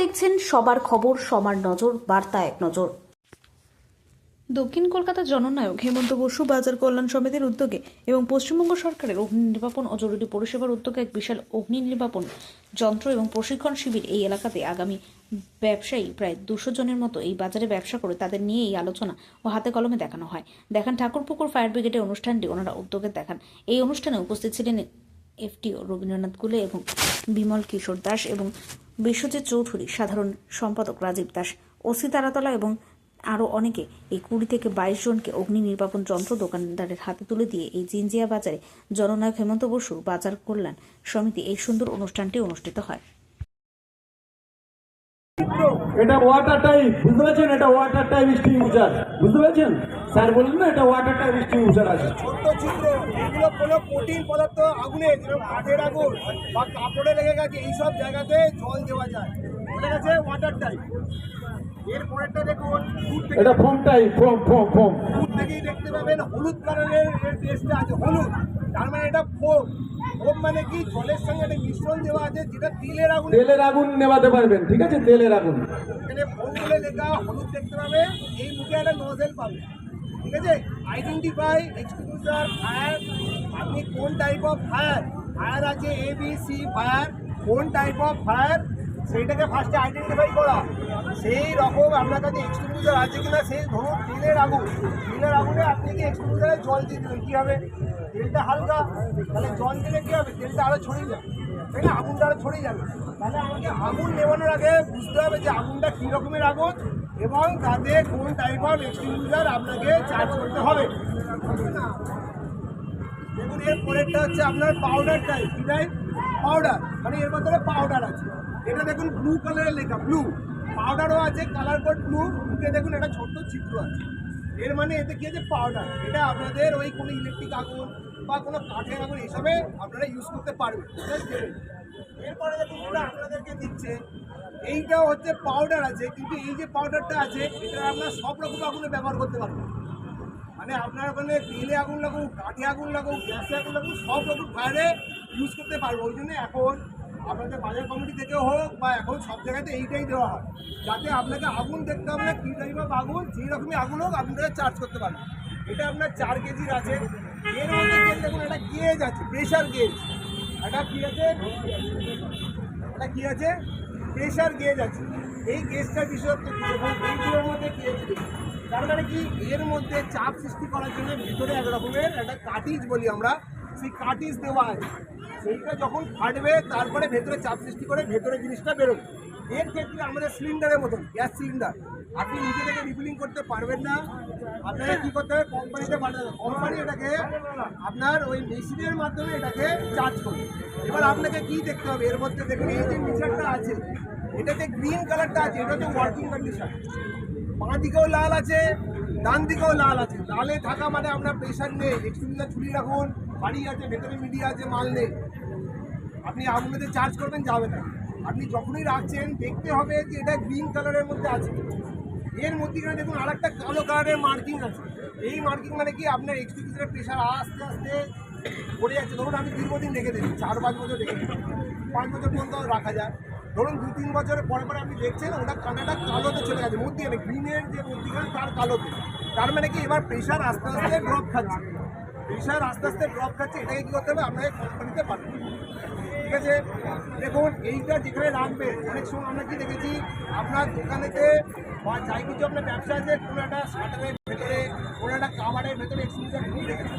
দেখছেন সবার খবর, সবার নজর, বার্তা এক নজর। দক্ষিণ কলকাতার জননায়ক হেমন্ত বসু বাজার কল্যাণ সমিতির উদ্যোগে এবং পশ্চিমবঙ্গ সরকারের অগ্নি নির্বাপন ও জরুরি পরিষেবার উদ্যোগে এক বিশাল অগ্নি নির্বাপন যন্ত্র এবং প্রশিক্ষণ শিবির এই এলাকাতে আগামী ব্যবসায়ী প্রায় 200 জনের মতো এই বাজারে ব্যবসা করে তাদের নিয়ে এই আলোচনা ও হাতে কলমে দেখানো হয়। দেখান ঠাকুরপুকুর ফায়ার ব্রিগেডের অনুষ্ঠানটি ওনারা উদ্যোগে দেখান। এই অনুষ্ঠানে উপস্থিত ছিলেন এফটিও রবীন্দ্রনাথ গুলে এবং বিমল কিশোর দাস এবং বিশ্বজিৎ চৌধুরী, সাধারণ সম্পাদক রাজীব দাস, ওসি তারাতলা এবং আরও অনেকে। এই 20 থেকে 22 জনকে অগ্নি নির্বাপন যন্ত্র দোকানদারের হাতে তুলে দিয়ে এই জিঞ্জিয়া বাজারে জননায়ক হেমন্ত বসুর বাজার কল্যাণ সমিতি এই সুন্দর অনুষ্ঠানটি অনুষ্ঠিত হয়। এটা ওয়াটার টাইপ, বুঝতে পারছেন? এটা ওয়াটার টাইপ এক্সটিংগুইশার, বুঝতে পারছেন? স্যার বললেন না এটা ওয়াটার টাইপ এক্সটিংগুইশার আছে। ছোট্ট চিত্র, এগুলো কোনো কঠিন পদার্থ আগুনে, যেরকম কাঠের আগুন বা কাপড়ে লেগে গেছে, এইসব জায়গাতে জল দেওয়া যায়, ওটা গেছে ওয়াটার টাইপ। এর পরেরটা দেখুন, এটা ফোম টাইপ, ফোম। দূর থেকেই দেখতে পাবেন হলুদ কালারের এর টেস্টটা আছে, হলুদ, তার মানে এটা ফোম। ফোম মানে কি, জলের সঙ্গে একটা মিশ্রণ দেওয়া আছে যেটা তেলের আগুন নেভাতে পারবেন, ঠিক আছে? তেলের আগুন। এখানে ফোম বলে লেখা, হলুদ দেখতে পাবে, এই মুখে একটা নজেল পাবে, ঠিক আছে? আইডেন্টিফাই এক্সটিংগুইশার ফায়ার, আপনি কোন টাইপ অফ ফায়ার আছে, ABC ফায়ার, কোন টাইপ অফ ফায়ার সেইটাকে ফার্স্টে আইডেন্টিফাই করা। সেই রকম আপনার কাছে এক্সটিংগুইশার আছে কিনা, সেই ধরুন তেলের আগুনে আপনি কি এক্সটিংগুইশারে জল দিয়ে দিলেন, কী হবে? তেলটা হালকা, তাহলে জল দিলে কী হবে? তেলটা আরও ছড়িয়ে যাবে, তাই না? আগুনটা আরও ছড়িয়ে যাবে। তাহলে আমাকে আগুন নেবানোর আগে বুঝতে হবে যে আগুনটা কী রকমের আগুন এবং তাতে কোন টাইপ অফ এক্সটিংগুইশার আপনাকে চার্জ করতে হবে। দেখুন এর পরেরটা হচ্ছে আপনার পাউডার টাইপ। কী টাইপ? পাউডার, মানে এর মধ্যে পাউডার আছে। এটা দেখুন ব্লু কালারের লেখা, ব্লু, পাউডারও আছে, কালার কোড ব্লু। মুখে দেখুন একটা ছোট্ট চিত্র আছে, এর মানে এতে কি আছে? পাউডার। এটা আপনাদের ওই কোনো ইলেকট্রিক আগুন বা কোনো কাঠের আগুন এইসবে আপনারা ইউজ করতে পারবেন। এরপরে দেখুন এটা আপনাদেরকে দিচ্ছে, এইটাও হচ্ছে পাউডার আছে, কিন্তু এই যে পাউডারটা আছে এটা আপনার সব রকম আগুনে ব্যবহার করতে পারবেন। মানে আপনার ওখানে তেলে আগুন লাগুক, কাঠে আগুন লাগুক, গ্যাসে আগুন লাগুক, সব রকম ফায়ারে ইউজ করতে পারবো। ওই জন্য এখন আপনাদের বাজার কমিটি থেকেও হোক বা এখন সব জায়গাতে এইটাই দেওয়া হয়, যাতে আপনাকে আগুন দেখতে হবে না কী টাইপ অফ আগুন, যেই রকমই আগুন হোক আপনারা চার্জ করতে পারবেন। এটা আপনার 4 কেজির আছে। এর মধ্যে গেজ দেখুন, একটা গেজ আছে, প্রেশার গেজ। এটা কী আছে? এটা কী আছে? প্রেশার গেজ আছে। এই গেজটার বিশেষত্ব কী দেখুন, এইগুলোর মধ্যে কী আছে? তার মানে কি, এর মধ্যে চাপ সৃষ্টি করার জন্য ভিতরে এক রকমের একটা কাটিজ বলি আমরা, সেই কাটিজ দেওয়া আছে। সেইটা যখন ফাটবে তারপরে ভেতরে চাপ সৃষ্টি করে ভেতরে জিনিসটা বেরোবে। এর ক্ষেত্রে আমাদের সিলিন্ডারের মতন, গ্যাস সিলিন্ডার, আপনি নিজে থেকে রিফিলিং করতে পারবেন না, আপনাকে কী করতে হবে? কোম্পানিতে পাঠাতে হবে। কোম্পানি এটাকে আপনার ওই মেশিনের মাধ্যমে এটাকে চার্জ করবে। এবার আপনাকে কি দেখতে হবে? এর মধ্যে দেখুন এই যে মিটারটা আছে, এটাতে গ্রিন কালারটা আছে, এটা হচ্ছে ওয়ার্কিং কন্ডিশন। বাঁ দিকেও লাল আছে, ডান দিকেও লাল আছে। লালে থাকা মানে আপনার প্রেশার নেই, এক্সটিংগুইশার ঝুলি রাখুন, বাড়ি আছে, ভেতরে মিডিয়া আছে, মাল নেই, আপনি আগুনেতে চার্জ করবেন, যাবে না। আপনি যখনই রাখছেন দেখতে হবে যে এটা গ্রিন কালারের মধ্যে আছে। এর মধ্যেখানে দেখুন আর একটা কালো কালারের মার্কিং আছে। এই মার্কিং মানে কি, আপনার এক্সটিংগুইশারের প্রেশার আস্তে আস্তে পড়ে যাচ্ছে। ধরুন আমি দীর্ঘদিন রেখে দিই, 4-5 বছর রেখে দিই, 5 বছর পর্যন্ত রাখা যায়। ধরুন 2-3 বছরের পরে পরে আপনি দেখছেন ওটা কানাটা কালোতে চলে গেছে, মধ্যিখানে গ্রিনের যে মধ্যিখানে তার কালোতে। তার মানে কি, এবার প্রেশার আস্তে আস্তে ড্রপ খাচ্ছে, এটাকে কী করতে হবে? আপনাকে কোম্পানিতে পাঠাতে হবে, ঠিক আছে? দেখুন এইটা যেখানে রাখবেন, অনেক সময় আমরা কি দেখেছি, আপনার দোকানেতে বা যাই কিছু আপনার ব্যবসা আছে, কোনো একটা শাটারের ভেতরে, কোনো একটা কাভারের ভেতরে এক্সটিংগুইশার ঢুকে রেখেছে।